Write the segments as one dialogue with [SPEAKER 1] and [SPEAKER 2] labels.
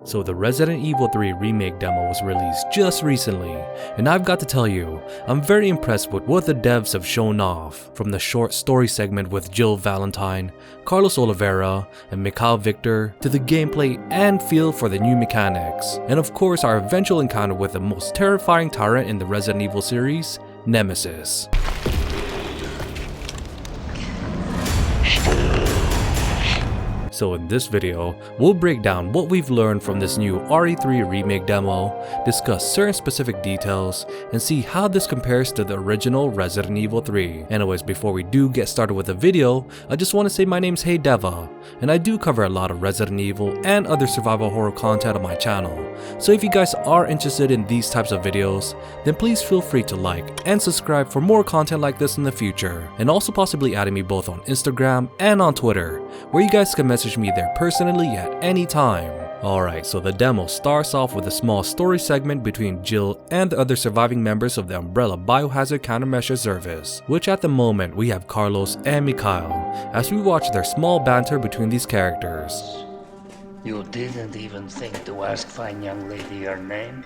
[SPEAKER 1] So the Resident Evil 3 Remake demo was released just recently, and I've got to tell you, I'm very impressed with what the devs have shown off, from the short story segment with Jill Valentine, Carlos Oliveira, and Mikhail Victor, to the gameplay and feel for the new mechanics, and of course our eventual encounter with the most terrifying tyrant in the Resident Evil series, Nemesis. So in this video, we'll break down what we've learned from this new RE3 Remake demo, discuss certain specific details, and see how this compares to the original Resident Evil 3. Anyways, before we do get started with the video, I just want to say my name's DeVuH, and I do cover a lot of Resident Evil and other survival horror content on my channel. So if you guys are interested in these types of videos, then please feel free to like and subscribe for more content like this in the future, and also possibly adding me both on Instagram and on Twitter, where you guys can message me there personally at any time. Alright, so the demo starts off with a small story segment between Jill and the other surviving members of the Umbrella Biohazard Countermeasure Service, which at the moment we have Carlos and Mikhail, as we watch their small banter between these characters.
[SPEAKER 2] You didn't even think to ask fine young lady her name?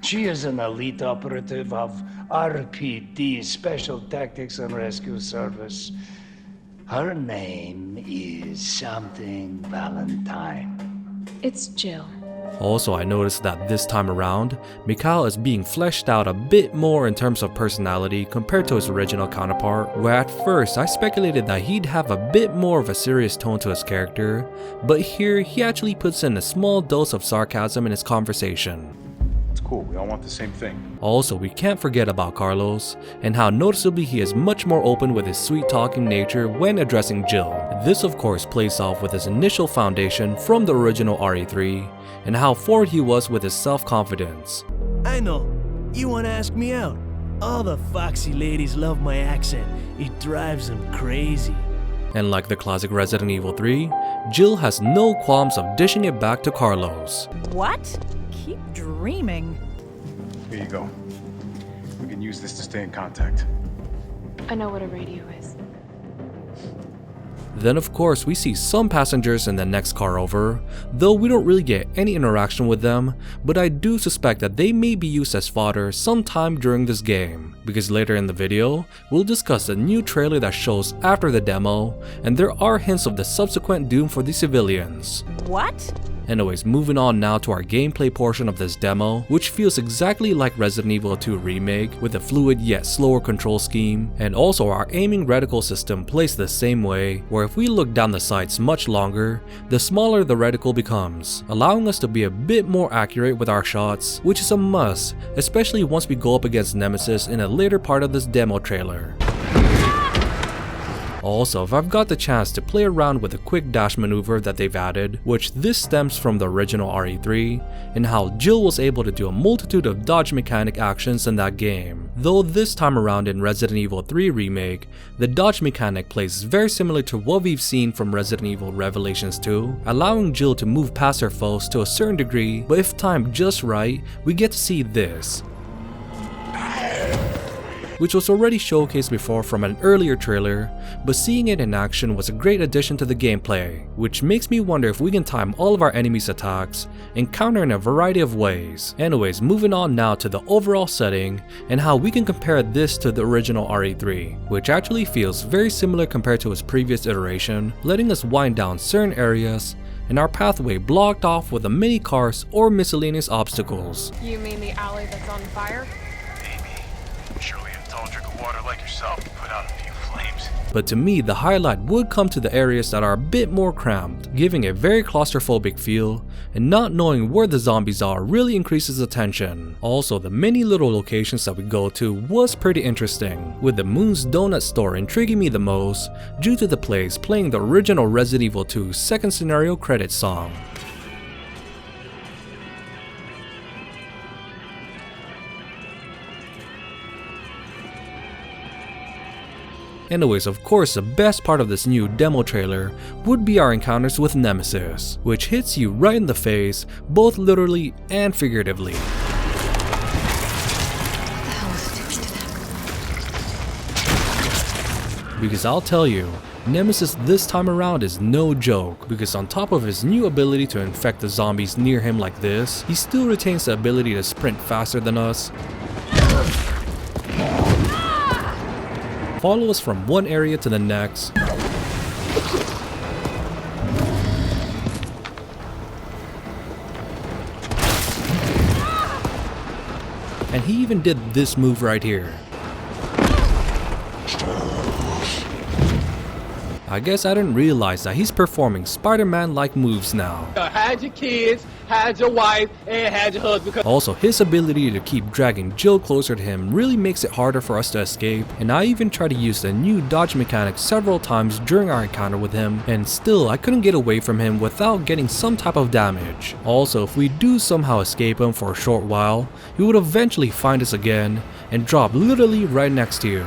[SPEAKER 2] She is an elite operative of RPD, Special Tactics and Rescue Service. Her name is something Valentine.
[SPEAKER 3] It's Jill.
[SPEAKER 1] Also, I noticed that this time around, Mikhail is being fleshed out a bit more in terms of personality compared to his original counterpart, where at first I speculated that he'd have a bit more of a serious tone to his character, but here he actually puts in a small dose of sarcasm in his conversation.
[SPEAKER 4] Cool, we all want the same thing.
[SPEAKER 1] Also, we can't forget about Carlos, and how noticeably he is much more open with his sweet talking nature when addressing Jill. This of course plays off with his initial foundation from the original RE3, and how forward he was with his self-confidence.
[SPEAKER 5] I know, you wanna ask me out. All the foxy ladies love my accent, it drives them crazy.
[SPEAKER 1] And like the classic Resident Evil 3, Jill has no qualms of dishing it back to Carlos.
[SPEAKER 6] What? Keep dreaming.
[SPEAKER 4] Here you go. We can use this to stay in contact.
[SPEAKER 3] I know what a radio is.
[SPEAKER 1] Then of course we see some passengers in the next car over, though we don't really get any interaction with them, but I do suspect that they may be used as fodder sometime during this game, because later in the video, we'll discuss the new trailer that shows after the demo, and there are hints of the subsequent doom for the civilians.
[SPEAKER 6] What?
[SPEAKER 1] Anyways, moving on now to our gameplay portion of this demo, which feels exactly like Resident Evil 2 Remake with a fluid yet slower control scheme, and also our aiming reticle system placed the same way, where if we look down the sights much longer, the smaller the reticle becomes, allowing us to be a bit more accurate with our shots, which is a must, especially once we go up against Nemesis in a later part of this demo trailer. Also, if I've got the chance to play around with the quick dash maneuver that they've added, which this stems from the original RE3, and how Jill was able to do a multitude of dodge mechanic actions in that game. Though this time around in Resident Evil 3 Remake, the dodge mechanic plays very similar to what we've seen from Resident Evil Revelations 2, allowing Jill to move past her foes to a certain degree, but if timed just right, we get to see this, which was already showcased before from an earlier trailer, but seeing it in action was a great addition to the gameplay, which makes me wonder if we can time all of our enemies' attacks and counter in a variety of ways. Anyways, moving on now to the overall setting and how we can compare this to the original RE3, which actually feels very similar compared to its previous iteration, letting us wind down certain areas and our pathway blocked off with the many cars or miscellaneous obstacles.
[SPEAKER 3] You mean the alley that's on fire?
[SPEAKER 4] Surely a tall drink of water like yourself can put out a few flames.
[SPEAKER 1] But to me, the highlight would come to the areas that are a bit more cramped, giving a very claustrophobic feel, and not knowing where the zombies are really increases the tension. Also, the many little locations that we go to was pretty interesting, with the Moon's Donut Store intriguing me the most due to the place playing the original Resident Evil 2 second scenario credit song. Anyways, of course, the best part of this new demo trailer would be our encounters with Nemesis, which hits you right in the face, both literally and figuratively. Because I'll tell you, Nemesis this time around is no joke, because on top of his new ability to infect the zombies near him like this, he still retains the ability to sprint faster than us, follow us from one area to the next, and he even did this move right here. I guess I didn't realize that he's performing Spider-Man-like moves now.
[SPEAKER 7] Hide your kids, hide your wife, and hide your husband.
[SPEAKER 1] Also, his ability to keep dragging Jill closer to him really makes it harder for us to escape, and I even tried to use the new dodge mechanic several times during our encounter with him, and still I couldn't get away from him without getting some type of damage. Also, if we do somehow escape him for a short while, he would eventually find us again and drop literally right next to you.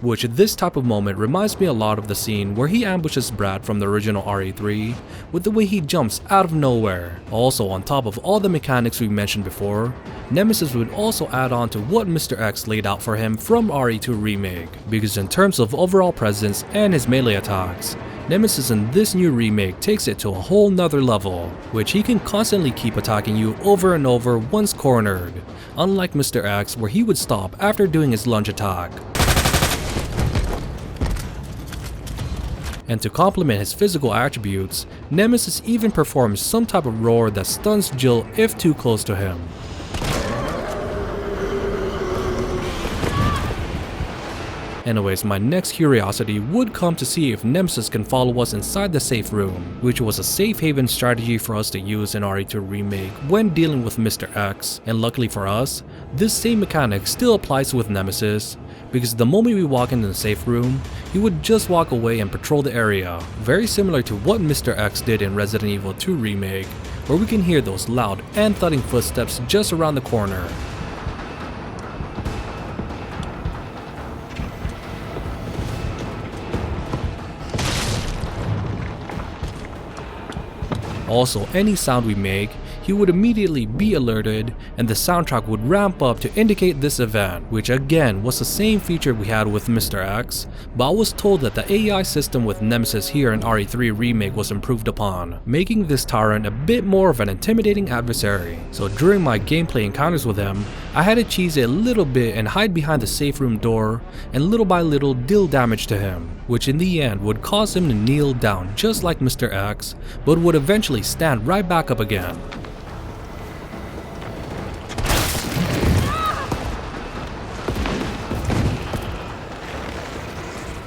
[SPEAKER 1] Which this type of moment reminds me a lot of the scene where he ambushes Brad from the original RE3 with the way he jumps out of nowhere. Also, on top of all the mechanics we mentioned before, Nemesis would also add on to what Mr. X laid out for him from RE2 Remake, because in terms of overall presence and his melee attacks, Nemesis in this new remake takes it to a whole nother level, which he can constantly keep attacking you over and over once cornered, unlike Mr. X where he would stop after doing his lunge attack. And to complement his physical attributes, Nemesis even performs some type of roar that stuns Jill if too close to him. Anyways, my next curiosity would come to see if Nemesis can follow us inside the safe room, which was a safe haven strategy for us to use in RE2 Remake when dealing with Mr. X, and luckily for us, this same mechanic still applies with Nemesis, because the moment we walk into the safe room, he would just walk away and patrol the area, very similar to what Mr. X did in Resident Evil 2 Remake, where we can hear those loud and thudding footsteps just around the corner. Also, any sound we make, he would immediately be alerted and the soundtrack would ramp up to indicate this event, which again was the same feature we had with Mr. X, but I was told that the AI system with Nemesis here in RE3 Remake was improved upon, making this tyrant a bit more of an intimidating adversary. So during my gameplay encounters with him, I had to cheese it a little bit and hide behind the safe room door and little by little deal damage to him, which in the end would cause him to kneel down just like Mr. X, but would eventually stand right back up again.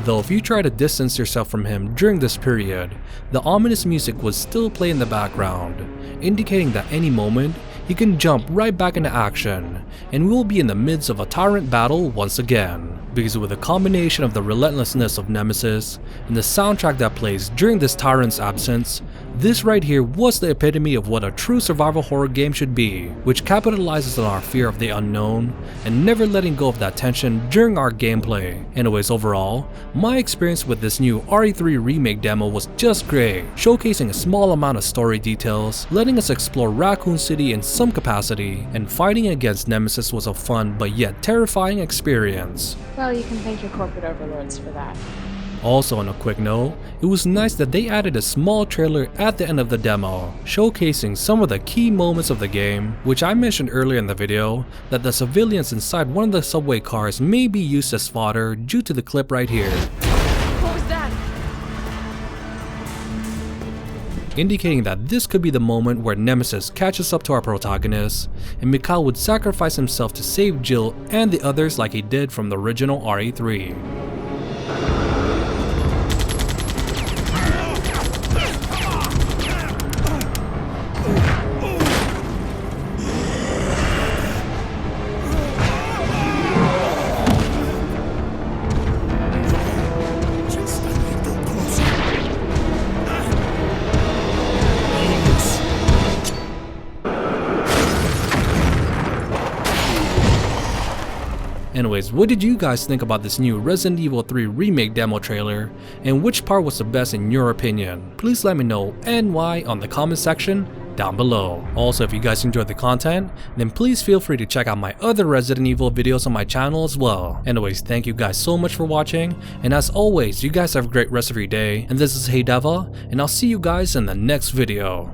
[SPEAKER 1] Though if you try to distance yourself from him during this period, the ominous music would still play in the background, indicating that any moment, he can jump right back into action, and we will be in the midst of a tyrant battle once again. Because with a combination of the relentlessness of Nemesis and the soundtrack that plays during this tyrant's absence, this right here was the epitome of what a true survival horror game should be, which capitalizes on our fear of the unknown and never letting go of that tension during our gameplay. Anyways, overall, my experience with this new RE3 Remake demo was just great, showcasing a small amount of story details, letting us explore Raccoon City in some capacity, and fighting against Nemesis was a fun but yet terrifying experience.
[SPEAKER 3] Well, you can thank your corporate overlords for that.
[SPEAKER 1] Also, on a quick note, it was nice that they added a small trailer at the end of the demo, showcasing some of the key moments of the game, which I mentioned earlier in the video, that the civilians inside one of the subway cars may be used as fodder due to the clip right here.
[SPEAKER 3] What was that?
[SPEAKER 1] Indicating that this could be the moment where Nemesis catches up to our protagonist, and Mikhail would sacrifice himself to save Jill and the others like he did from the original RE3. Anyways, what did you guys think about this new Resident Evil 3 Remake demo trailer, and which part was the best in your opinion? Please let me know and why on the comment section down below. Also, if you guys enjoyed the content, then please feel free to check out my other Resident Evil videos on my channel as well. Anyways, thank you guys so much for watching, and as always, you guys have a great rest of your day, and this is Hey DeVuH, and I'll see you guys in the next video.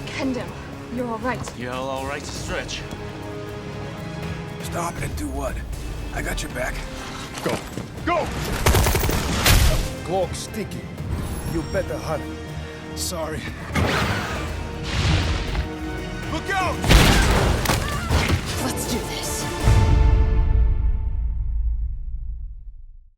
[SPEAKER 3] Kendo, you're alright.
[SPEAKER 8] Yeah, all right to stretch.
[SPEAKER 9] Stop and do what? I got your back.
[SPEAKER 8] Go! Go!
[SPEAKER 9] Cloak sticky. You better hurry. Sorry.